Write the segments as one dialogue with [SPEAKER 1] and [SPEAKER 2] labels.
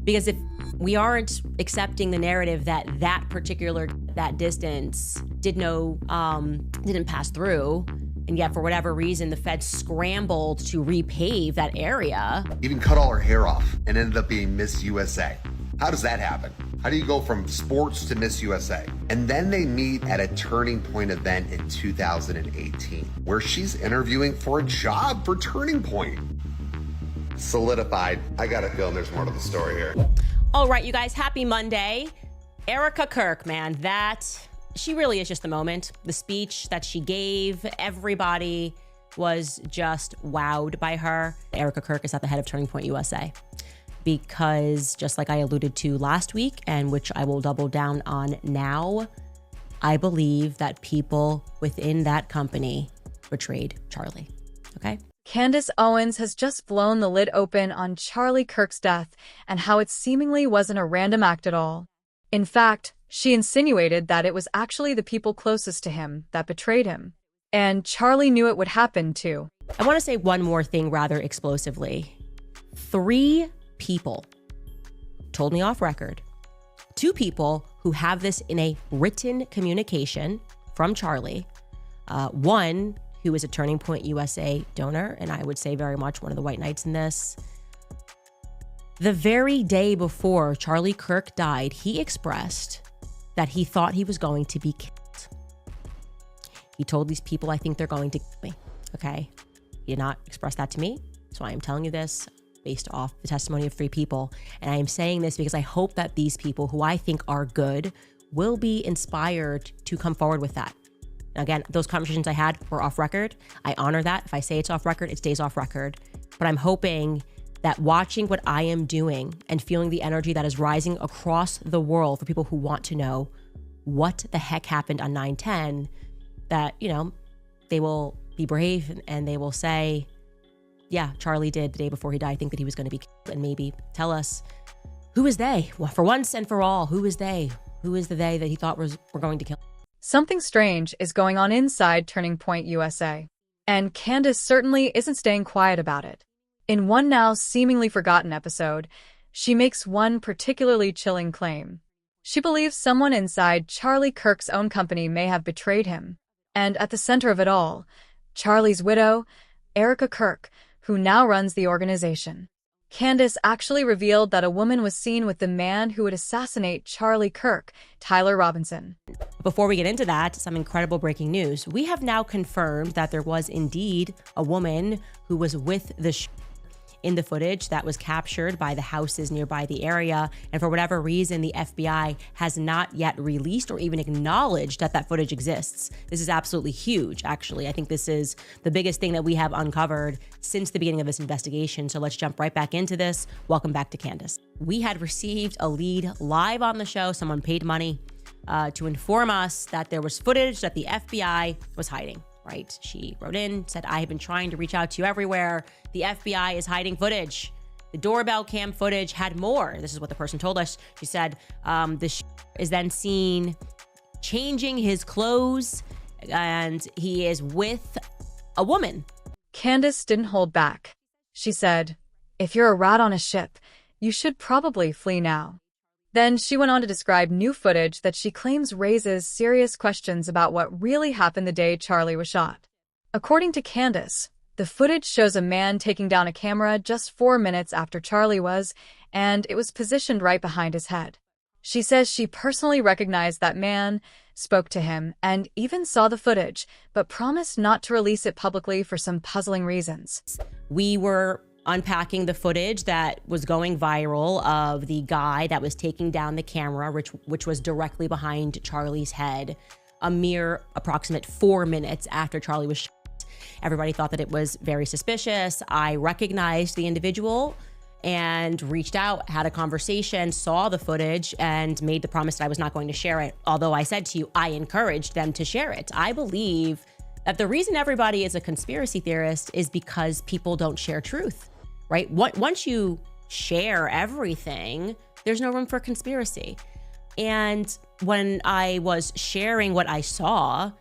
[SPEAKER 1] Because if we aren't accepting the narrative that that distance didn't pass through, and yet for whatever reason, the feds scrambled to repave that area.
[SPEAKER 2] Even cut all her hair off and ended up being Miss USA. How does that happen? How do you go from sports to Miss USA? And then they meet at a Turning Point event in 2018, where she's interviewing for a job for Turning Point. Solidified. I got a feeling there's more to the story here.
[SPEAKER 1] All right, you guys, happy Monday. Erica Kirk, man, she really is just the moment. The speech that she gave, everybody was just wowed by her. Erica Kirk is at the head of Turning Point USA because, just like I alluded to last week, and which I will double down on now, I believe that people within that company betrayed Charlie, okay?
[SPEAKER 3] Candice Owens has just blown the lid open on Charlie Kirk's death and how it seemingly wasn't a random act at all. In fact, she insinuated that it was actually the people closest to him that betrayed him. And Charlie knew it would happen too.
[SPEAKER 1] I want to say one more thing rather explosively. 3 people told me off record. 2 people who have this in a written communication from Charlie. One who is a Turning Point USA donor, and I would say very much one of the white knights in this. The very day before Charlie Kirk died, he expressed that he thought he was going to be killed. He told these people, I think they're going to kill me, okay? He did not express that to me, so I am telling you this based off the testimony of 3 people. And I am saying this because I hope that these people, who I think are good, will be inspired to come forward with that. Again, those conversations I had were off record. I honor that. If I say it's off record, it stays off record. But I'm hoping that watching what I am doing and feeling the energy that is rising across the world for people who want to know what the heck happened on 9/10, that, they will be brave and they will say, yeah, Charlie did the day before he died think that he was going to be killed, and maybe tell us, who is they? Well, for once and for all, who is they? Who is the they that he thought were going to kill?
[SPEAKER 3] Something strange is going on inside Turning Point USA. And Candice certainly isn't staying quiet about it. In one now seemingly forgotten episode, she makes one particularly chilling claim. She believes someone inside Charlie Kirk's own company may have betrayed him. And at the center of it all, Charlie's widow, Erica Kirk, who now runs the organization. Candice actually revealed that a woman was seen with the man who would assassinate Charlie Kirk, Tyler Robinson.
[SPEAKER 1] Before we get into that, some incredible breaking news. We have now confirmed that there was indeed a woman who was with the in the footage that was captured by the houses nearby the area. And for whatever reason, the FBI has not yet released or even acknowledged that that footage exists. This is absolutely huge, actually. I think this is the biggest thing that we have uncovered since the beginning of this investigation. So let's jump right back into this. Welcome back to Candice. We had received a lead live on the show. Someone paid money to inform us that there was footage that the FBI was hiding. Right? She wrote in, said, I have been trying to reach out to you everywhere. The FBI is hiding footage. The doorbell cam footage had more. This is what the person told us. She said, is then seen changing his clothes and he is with a woman.
[SPEAKER 3] Candice didn't hold back. She said, if you're a rat on a ship, you should probably flee now. Then she went on to describe new footage that she claims raises serious questions about what really happened the day Charlie was shot. According to Candice, the footage shows a man taking down a camera just 4 minutes after Charlie was, and it was positioned right behind his head. She says she personally recognized that man, spoke to him, and even saw the footage, but promised not to release it publicly for some puzzling reasons.
[SPEAKER 1] We were unpacking the footage that was going viral of the guy that was taking down the camera, which was directly behind Charlie's head, a mere approximate 4 minutes after Charlie was shot. Everybody thought that it was very suspicious. I recognized the individual and reached out, had a conversation, saw the footage, and made the promise that I was not going to share it. Although I said to you, I encouraged them to share it. I believe that the reason everybody is a conspiracy theorist is because people don't share truth. Right? Once you share everything, there's no room for conspiracy. And when I was sharing what I saw,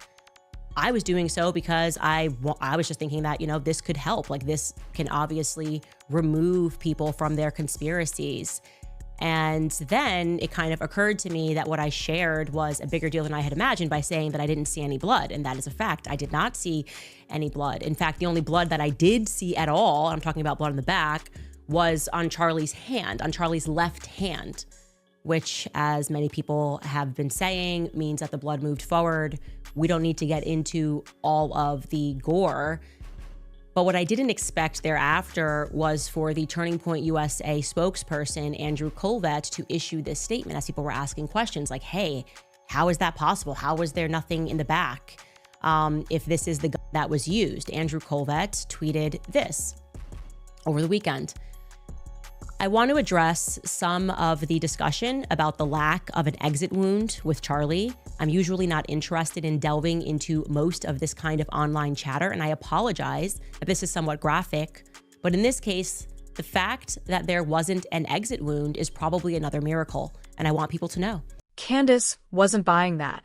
[SPEAKER 1] I was doing so because I was just thinking that, this could help. Like, this can obviously remove people from their conspiracies. And then it kind of occurred to me that what I shared was a bigger deal than I had imagined by saying that I didn't see any blood. And that is a fact. I did not see any blood. In fact, the only blood that I did see at all, I'm talking about blood on the back, was on Charlie's hand, on Charlie's left hand, which, as many people have been saying, means that the blood moved forward. We don't need to get into all of the gore. But what I didn't expect thereafter was for the Turning Point USA spokesperson, Andrew Colvett, to issue this statement as people were asking questions like, hey, how is that possible? How was there nothing in the back if this is the gun that was used? Andrew Colvett tweeted this over the weekend. I want to address some of the discussion about the lack of an exit wound with Charlie. I'm usually not interested in delving into most of this kind of online chatter, and I apologize if this is somewhat graphic, but in this case, the fact that there wasn't an exit wound is probably another miracle, and I want people to know.
[SPEAKER 3] Candice wasn't buying that.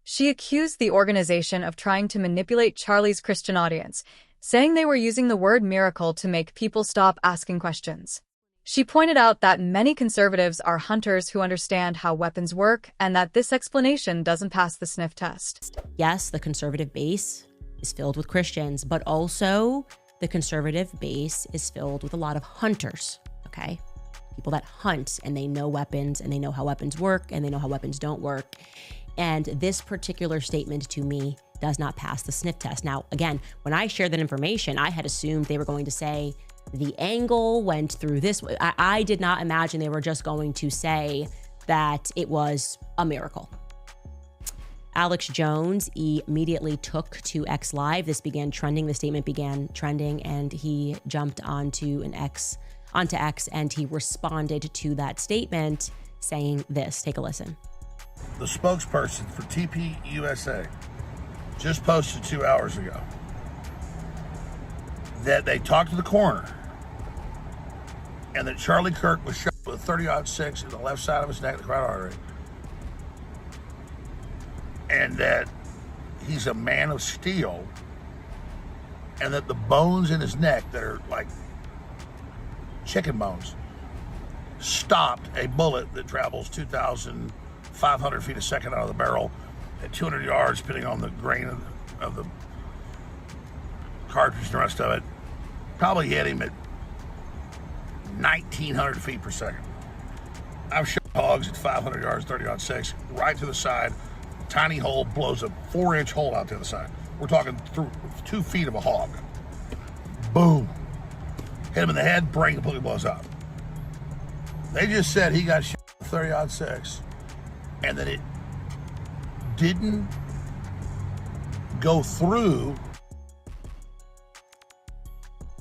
[SPEAKER 3] She accused the organization of trying to manipulate Charlie's Christian audience, saying they were using the word miracle to make people stop asking questions. She pointed out that many conservatives are hunters who understand how weapons work and that this explanation doesn't pass the sniff test.
[SPEAKER 1] Yes, the conservative base is filled with Christians, but also the conservative base is filled with a lot of hunters, okay? People that hunt and they know weapons and they know how weapons work and they know how weapons don't work. And this particular statement to me does not pass the sniff test. Now, again, when I shared that information, I had assumed they were going to say, the angle went through this way. I did not imagine they were just going to say that it was a miracle. Alex Jones immediately took to X Live. This began trending. The statement began trending, and he jumped onto X, and he responded to that statement saying this. Take a listen.
[SPEAKER 4] The spokesperson for TPUSA just posted 2 hours ago that they talked to the coroner and that Charlie Kirk was shot with a .30-06 in the left side of his neck, the carotid artery, and that he's a man of steel, and that the bones in his neck that are like chicken bones stopped a bullet that travels 2,500 feet a second out of the barrel at 200 yards, depending on the grain of the cartridge and the rest of it. Probably hit him at 1,900 feet per second. I've shot hogs at 500 yards, 30-06, right to the side. Tiny hole blows a 4-inch hole out the other side. We're talking through 2 feet of a hog. Boom. Hit him in the head, brain completely blows up. They just said he got shot with 30-06 and that it didn't go through.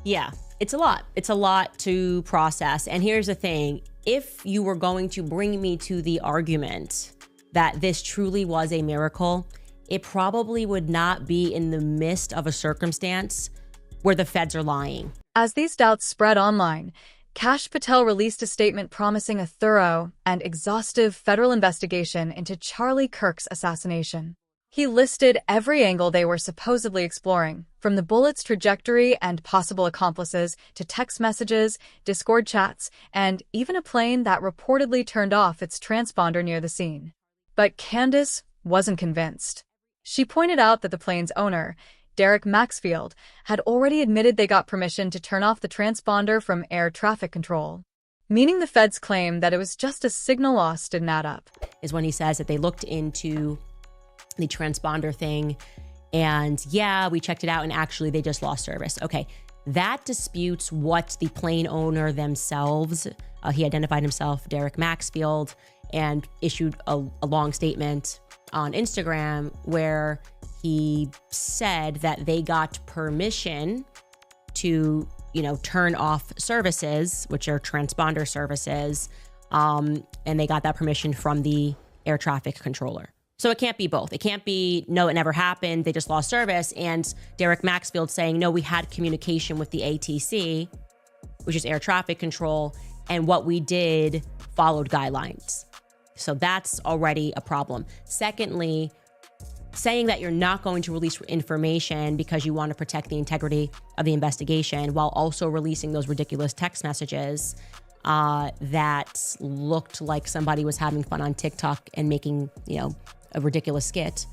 [SPEAKER 1] Yeah, it's a lot. It's a lot to process. And here's the thing. If you were going to bring me to the argument that this truly was a miracle, it probably would not be in the midst of a circumstance where the feds are lying.
[SPEAKER 3] As these doubts spread online, Kash Patel released a statement promising a thorough and exhaustive federal investigation into Charlie Kirk's assassination. He listed every angle they were supposedly exploring, from the bullet's trajectory and possible accomplices to text messages, Discord chats, and even a plane that reportedly turned off its transponder near the scene. But Candice wasn't convinced. She pointed out that the plane's owner, Derek Maxfield, had already admitted they got permission to turn off the transponder from air traffic control, meaning the feds' claim that it was just a signal loss didn't add up.
[SPEAKER 1] Is when he says that they looked into the transponder thing and yeah, we checked it out and actually they just lost service. Okay, that disputes what the plane owner themselves, he identified himself, Derek Maxfield, and issued a long statement on Instagram where he said that they got permission to, turn off services, which are transponder services, and they got that permission from the air traffic controller. So it can't be both. It can't be, no, it never happened, they just lost service, and Derek Maxfield saying, no, we had communication with the ATC, which is air traffic control, and what we did followed guidelines. So that's already a problem. Secondly, saying that you're not going to release information because you want to protect the integrity of the investigation while also releasing those ridiculous text messages, that looked like somebody was having fun on TikTok and making, a ridiculous skit.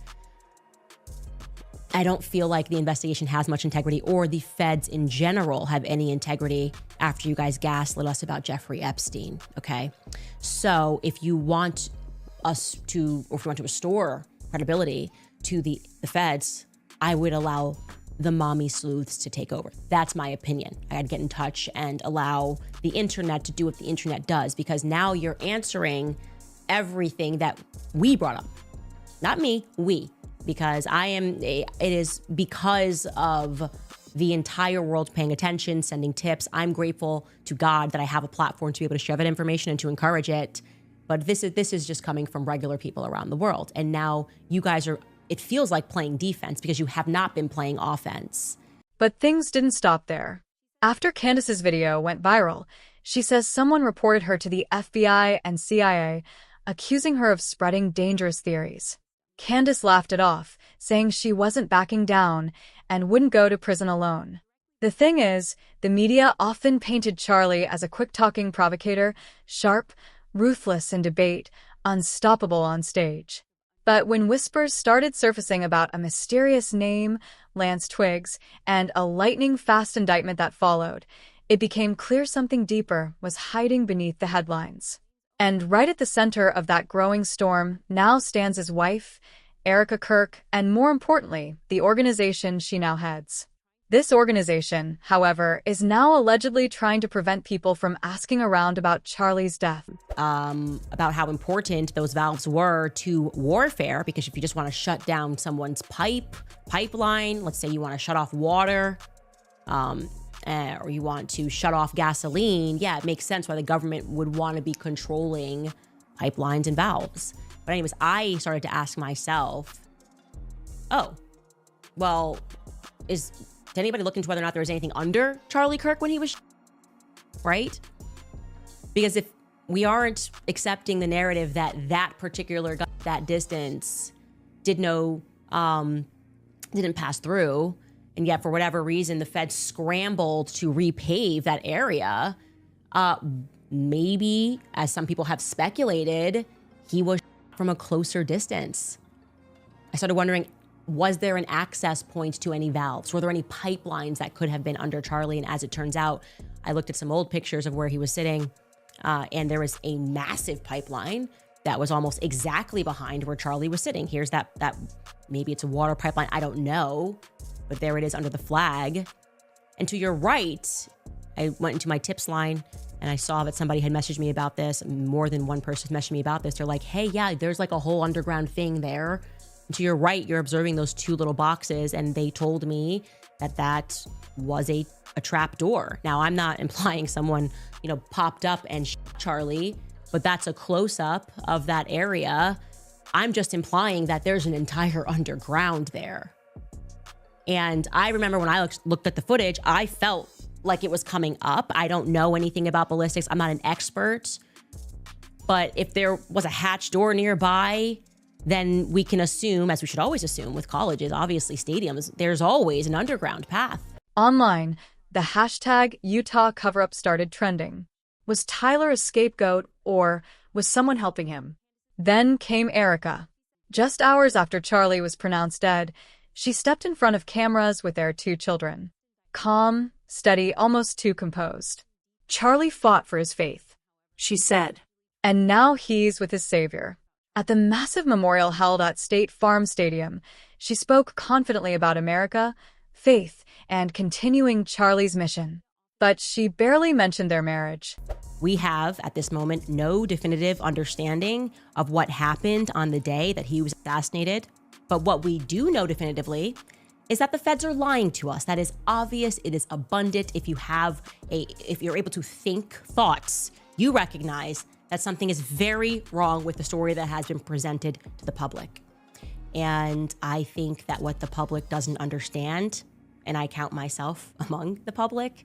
[SPEAKER 1] I don't feel like the investigation has much integrity, or the feds in general have any integrity after you guys gaslit us about Jeffrey Epstein, okay? So if you want us to, or if you want to restore credibility to the feds, I would allow the mommy sleuths to take over. That's my opinion. I'd get in touch and allow the internet to do what the internet does, because now you're answering everything that we brought up. Not me, we. Because it is because of the entire world paying attention, sending tips. I'm grateful to God that I have a platform to be able to share that information and to encourage it. But this is just coming from regular people around the world. And now you guys are, it feels like playing defense because you have not been playing offense.
[SPEAKER 3] But things didn't stop there. After Candice's video went viral, she says someone reported her to the FBI and CIA, accusing her of spreading dangerous theories. Candice laughed it off, saying she wasn't backing down and wouldn't go to prison alone. The thing is, the media often painted Charlie as a quick-talking provocator, sharp, ruthless in debate, unstoppable on stage. But when whispers started surfacing about a mysterious name, Lance Twiggs, and a lightning-fast indictment that followed, it became clear something deeper was hiding beneath the headlines. And right at the center of that growing storm now stands his wife, Erica Kirk, and more importantly, the organization she now heads. This organization, however, is now allegedly trying to prevent people from asking around about Charlie's death.
[SPEAKER 1] About how important those valves were to warfare, because if you just want to shut down someone's pipeline, let's say you want to shut off water, or you want to shut off gasoline, yeah, it makes sense why the government would want to be controlling pipelines and valves. But anyways, I started to ask myself, did anybody look into whether or not there was anything under Charlie Kirk when he was right? Because if we aren't accepting the narrative that particular guy, that distance didn't pass through, and yet for whatever reason, the feds scrambled to repave that area, maybe, as some people have speculated, he was from a closer distance. I started wondering, was there an access point to any valves? Were there any pipelines that could have been under Charlie? And as it turns out, I looked at some old pictures of where he was sitting, and there was a massive pipeline that was almost exactly behind where Charlie was sitting. Here's that maybe it's a water pipeline, I don't know, but there it is under the flag. And to your right, I went into my tips line and I saw that somebody had messaged me about this. More than one person messaged me about this. They're like, hey, yeah, there's like a whole underground thing there. And to your right, you're observing those two little boxes, and they told me that was a trap door. Now, I'm not implying someone, popped up and Charlie, but that's a close-up of that area. I'm just implying that there's an entire underground there. And I remember when I looked at the footage, I felt like it was coming up. I don't know anything about ballistics. I'm not an expert. But if there was a hatch door nearby, then we can assume, as we should always assume with colleges, obviously stadiums, there's always an underground path.
[SPEAKER 3] Online, the hashtag Utah cover-up started trending. Was Tyler a scapegoat, or was someone helping him? Then came Erica. Just hours after Charlie was pronounced dead, she stepped in front of cameras with their two children. Calm, steady, almost too composed. Charlie fought for his faith, she said. And now he's with his savior. At the massive memorial held at State Farm Stadium, she spoke confidently about America, faith, and continuing Charlie's mission. But she barely mentioned their marriage.
[SPEAKER 1] We have, at this moment, no definitive understanding of what happened on the day that he was assassinated. But what we do know definitively is that the feds are lying to us. That is obvious. It is abundant. If you're able to think thoughts, you recognize that something is very wrong with the story that has been presented to the public. And I think that what the public doesn't understand, and I count myself among the public,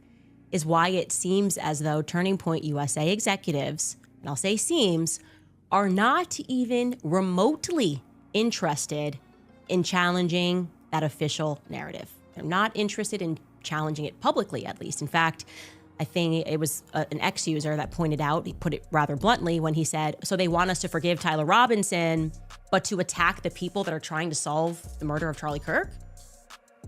[SPEAKER 1] is why it seems as though Turning Point USA executives, and I'll say seems, are not even remotely interested in challenging that official narrative. They're not interested in challenging it publicly, at least. In fact, I think it was an ex-user that pointed out, he put it rather bluntly when he said, so they want us to forgive Tyler Robinson, but to attack the people that are trying to solve the murder of Charlie Kirk?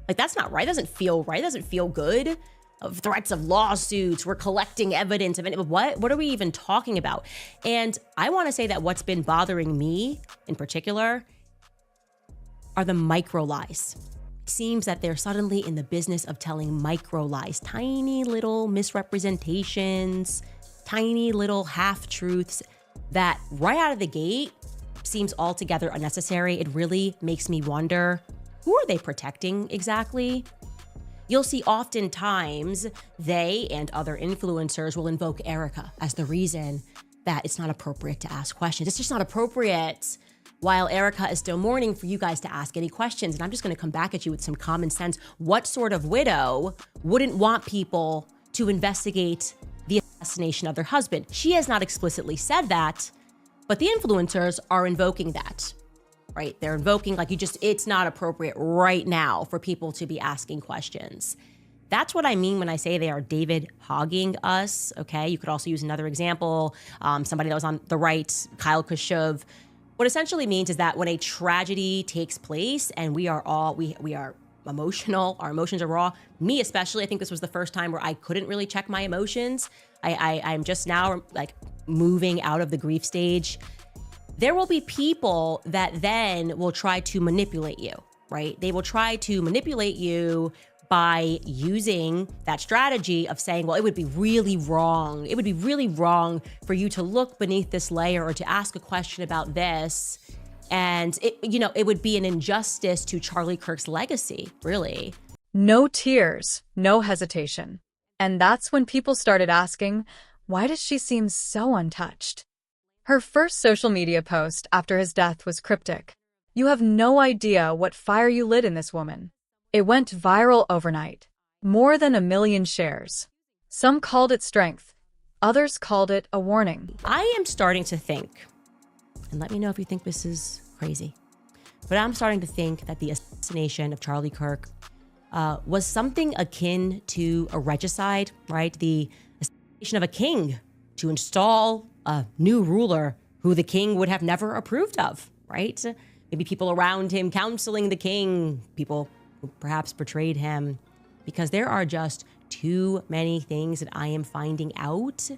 [SPEAKER 1] Like, that's not right. It doesn't feel right. It doesn't feel good. Of threats of lawsuits, we're collecting evidence of it. What are we even talking about? And I want to say that what's been bothering me in particular are the micro lies. It seems that they're suddenly in the business of telling micro lies, tiny little misrepresentations, tiny little half-truths that right out of the gate seems altogether unnecessary. It really makes me wonder, who are they protecting exactly? You'll see oftentimes they and other influencers will invoke Erica as the reason that it's not appropriate to ask questions. It's just not appropriate. While Erica is still mourning for you guys to ask any questions. And I'm just going to come back at you with some common sense. What sort of widow wouldn't want people to investigate the assassination of their husband? She has not explicitly said that, but the influencers are invoking that, right? They're invoking it's not appropriate right now for people to be asking questions. That's what I mean when I say they are David hogging us, okay? You could also use another example, somebody that was on the right, Kyle Khrushchev. What essentially means is that when a tragedy takes place and we are emotional, our emotions are raw. Me especially, I think this was the first time where I couldn't really check my emotions. I'm just now like moving out of the grief stage. There will be people that then will try to manipulate you, right? They will try to manipulate you by using that strategy of saying, well, it would be really wrong. It would be really wrong for you to look beneath this layer or to ask a question about this. And it would be an injustice to Charlie Kirk's legacy, really.
[SPEAKER 3] No tears, no hesitation. And that's when people started asking, why does she seem so untouched? Her first social media post after his death was cryptic. You have no idea what fire you lit in this woman. It went viral overnight. More than 1 million shares. Some called it strength. Others called it a warning.
[SPEAKER 1] I am starting to think, and let me know if you think this is crazy, but I'm starting to think that the assassination of Charlie Kirk was something akin to a regicide, right? The assassination of a king to install a new ruler who the king would have never approved of, right? Maybe people around him counseling the king, people who perhaps betrayed him, because there are just too many things that I am finding out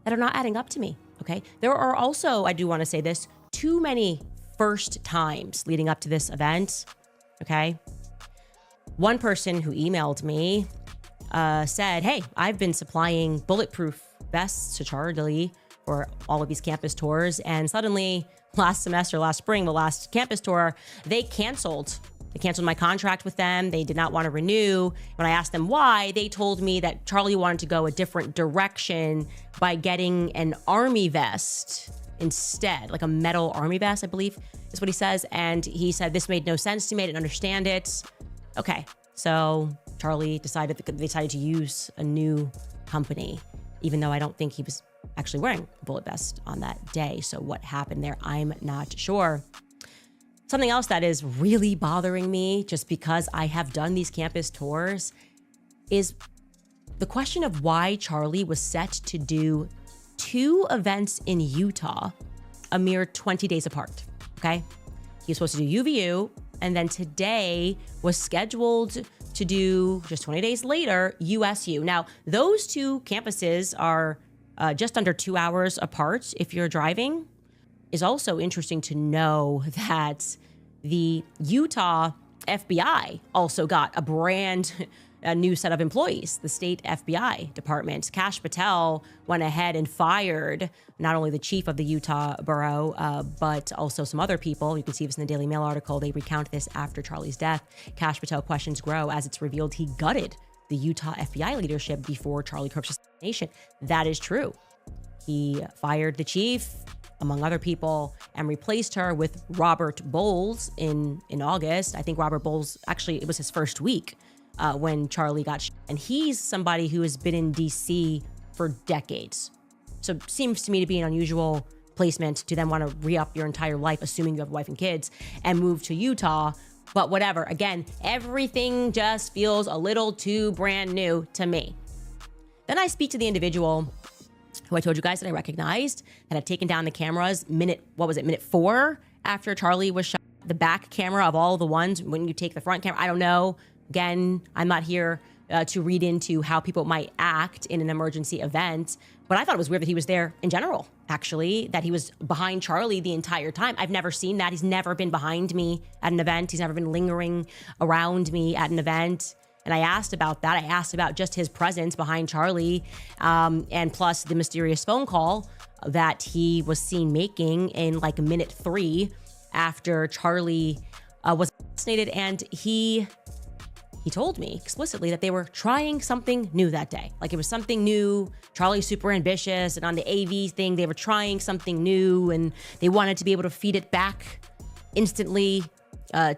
[SPEAKER 1] that are not adding up to me, okay? There are also, I do want to say this, too many first times leading up to this event, okay? One person who emailed me said, hey, I've been supplying bulletproof vests to Charlie for all of these campus tours, and suddenly last spring, the last campus tour, they canceled my contract with them. They did not want to renew. When I asked them why, they told me that Charlie wanted to go a different direction by getting an army vest instead, like a metal army vest, I believe is what he says. And he said, this made no sense to me. I didn't understand it. Okay, so Charlie decided to use a new company, even though I don't think he was actually wearing a bullet vest on that day. So what happened there, I'm not sure. Something else that is really bothering me, just because I have done these campus tours, is the question of why Charlie was set to do 2 events in Utah a mere 20 days apart, okay? He was supposed to do UVU, and then today was scheduled to do, just 20 days later, USU. Now, those 2 campuses are just under 2 hours apart if you're driving. Is also interesting to know that the Utah FBI also got a brand new set of employees. The state FBI department, Kash Patel, went ahead and fired not only the chief of the Utah borough, but also some other people. You can see this in the Daily Mail article. They recount this after Charlie's death. Kash Patel questions grow as it's revealed he gutted the Utah FBI leadership before Charlie Kirk's assassination. That is true. He fired the chief, among other people, and replaced her with Robert Bowles in August. I think Robert Bowles, actually, it was his first week when Charlie got shot. And he's somebody who has been in DC for decades. So it seems to me to be an unusual placement to then want to re-up your entire life, assuming you have a wife and kids, and move to Utah. But whatever, again, everything just feels a little too brand new to me. Then I speak to the individual who I told you guys that I recognized, that had taken down the cameras minute 4 after Charlie was shot. The back camera of all the ones, when you take the front camera, I don't know. Again, I'm not here to read into how people might act in an emergency event, but I thought it was weird that he was there in general, actually, that he was behind Charlie the entire time. I've never seen that. He's never been behind me at an event. He's never been lingering around me at an event. And I asked about that. I asked about just his presence behind Charlie, and plus the mysterious phone call that he was seen making in like minute 3 after Charlie was assassinated. And he told me explicitly that they were trying something new that day. Like it was something new. Charlie's super ambitious, and on the AV thing, they were trying something new, and they wanted to be able to feed it back instantly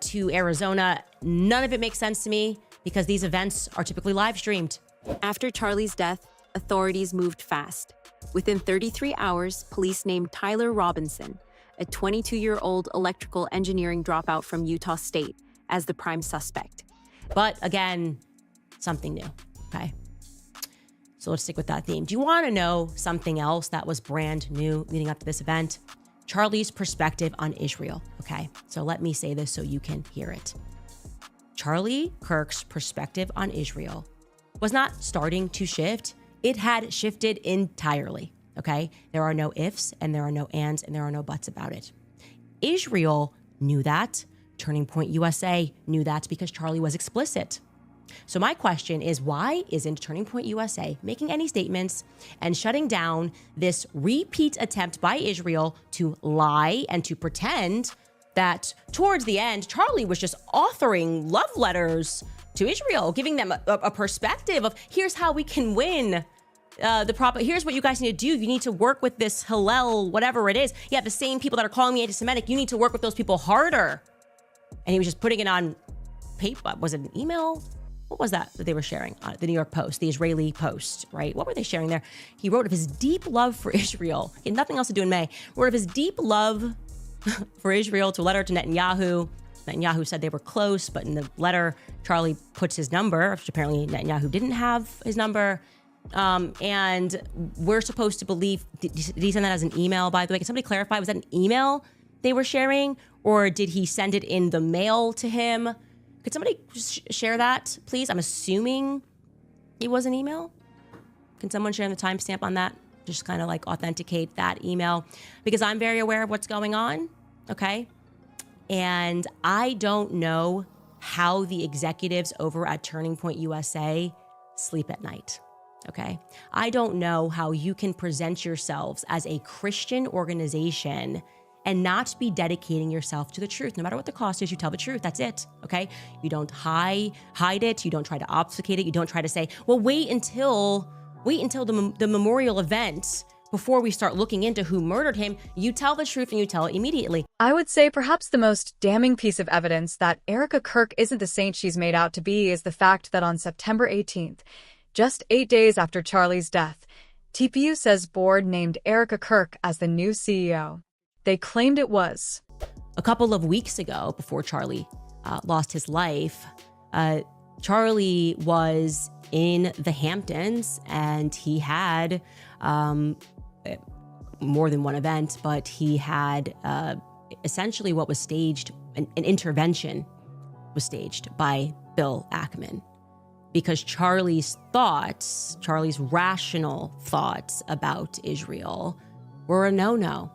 [SPEAKER 1] to Arizona. None of it makes sense to me, because these events are typically live streamed.
[SPEAKER 5] After Charlie's death, authorities moved fast. Within 33 hours, police named Tyler Robinson, a 22-year-old electrical engineering dropout from Utah State, as the prime suspect.
[SPEAKER 1] But again, something new, okay? So let's stick with that theme. Do you want to know something else that was brand new leading up to this event? Charlie's perspective on Israel, okay? So let me say this so you can hear it. Charlie Kirk's perspective on Israel was not starting to shift. It had shifted entirely, okay? There are no ifs, and there are no ands, and there are no buts about it. Israel knew that. Turning Point USA knew that, because Charlie was explicit. So my question is, why isn't Turning Point USA making any statements and shutting down this repeat attempt by Israel to lie and to pretend that towards the end, Charlie was just authoring love letters to Israel, giving them a perspective of, here's how we can win here's what you guys need to do. You need to work with this Hillel, whatever it is. Yeah, the same people that are calling me anti-Semitic, you need to work with those people harder. And he was just putting it on paper. Was it an email? What was that they were sharing? The New York Post, the Israeli Post, right? What were they sharing there? He wrote of his deep love for Israel. He had nothing else to do in May. Wrote of his deep love for Israel to a letter to Netanyahu. Netanyahu said they were close, but in the letter, Charlie puts his number, which apparently Netanyahu didn't have his number. And we're supposed to believe, did he send that as an email, by the way? Can somebody clarify? Was that an email they were sharing, or did he send it in the mail to him? Could somebody share that, please? I'm assuming it was an email. Can someone share the timestamp on that? Just kind of like authenticate that email, because I'm very aware of what's going on, okay? And I don't know how the executives over at Turning Point USA sleep at night, okay? I don't know how you can present yourselves as a Christian organization and not be dedicating yourself to the truth. No matter what the cost is, you tell the truth. That's it, okay? You don't hide it. You don't try to obfuscate it. You don't try to say, well, wait until the memorial event before we start looking into who murdered him. You tell the truth, and you tell it immediately.
[SPEAKER 3] I would say perhaps the most damning piece of evidence that Erica Kirk isn't the saint she's made out to be is the fact that on September 18th, just 8 days after Charlie's death, TPU says board named Erica Kirk as the new CEO. They claimed it was.
[SPEAKER 1] A couple of weeks ago, before Charlie lost his life, Charlie was in the Hamptons, and he had more than one event, but he had essentially what was staged, an intervention was staged by Bill Ackman, because Charlie's rational thoughts about Israel were a no-no.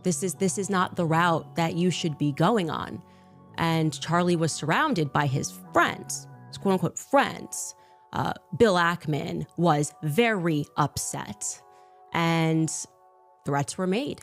[SPEAKER 1] This is not the route that you should be going on. And Charlie was surrounded by his friends, his quote-unquote friends. Bill Ackman was very upset, and threats were made.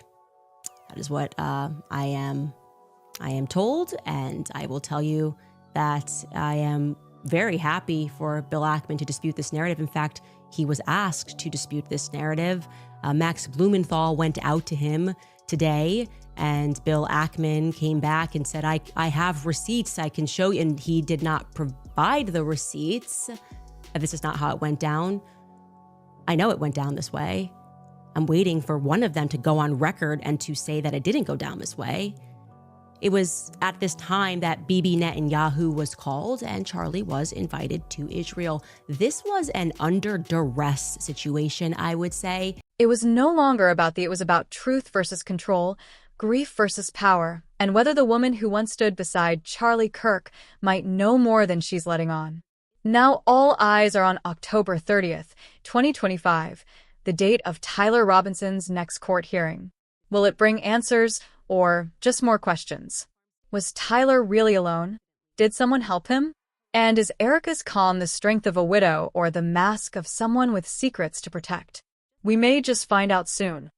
[SPEAKER 1] That is what I am told, and I will tell you that I am very happy for Bill Ackman to dispute this narrative. In fact, he was asked to dispute this narrative. Max Blumenthal went out to him today, and Bill Ackman came back and said, I have receipts I can show you, and he did not provide the receipts. This is not how it went down. I know it went down this way. I'm waiting for one of them to go on record and to say that it didn't go down this way. It was at this time that Bibi Netanyahu was called and Charlie was invited to Israel. This was an under duress situation, I would say.
[SPEAKER 3] It was no longer about it was about truth versus control, grief versus power, and whether the woman who once stood beside Charlie Kirk might know more than she's letting on. Now all eyes are on October 30th, 2025, the date of Tyler Robinson's next court hearing. Will it bring answers or just more questions? Was Tyler really alone? Did someone help him? And is Erica's calm the strength of a widow or the mask of someone with secrets to protect? We may just find out soon.